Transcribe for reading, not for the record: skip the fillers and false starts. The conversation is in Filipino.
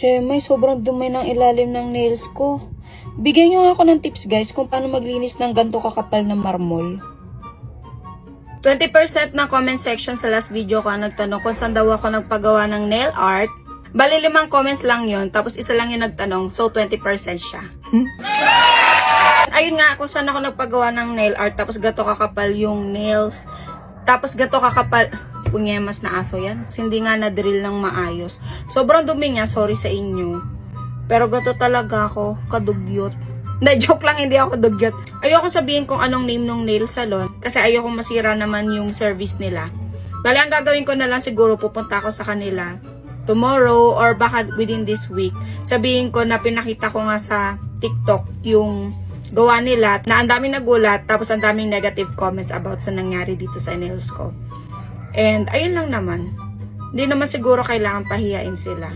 May sobrang dumi ng ilalim ng nails ko. Bigyan niyo ako ng tips guys kung paano maglinis ng ganito kakapal na marmol. 20% ng comment section sa last video ko nagtanong kung saan daw ako nagpagawa ng nail art. Bali 5 comments lang yon, tapos isa lang yung nagtanong, so 20% siya. Ayun nga kung saan ako nagpagawa ng nail art, tapos gato kakapal yung nails. Tapos gato kakapal, punyemas na aso yan. Hindi nga na-drill ng maayos. Sobrang dumi niya, sorry sa inyo. Pero gato talaga ako, kadugyot. Na-joke lang, hindi ako dugyot. Ayoko sabihin kung anong name ng nail salon, kasi ayoko masira naman yung service nila. Bali, ang gagawin ko na lang siguro, pupunta ako sa kanila tomorrow or baka within this week. Sabihin ko na pinakita ko nga sa TikTok yung gawa nila na ang daming nagulat tapos ang daming negative comments about sa nangyari dito sa nails ko. And ayun lang naman. Hindi naman siguro kailangan pahiyain sila.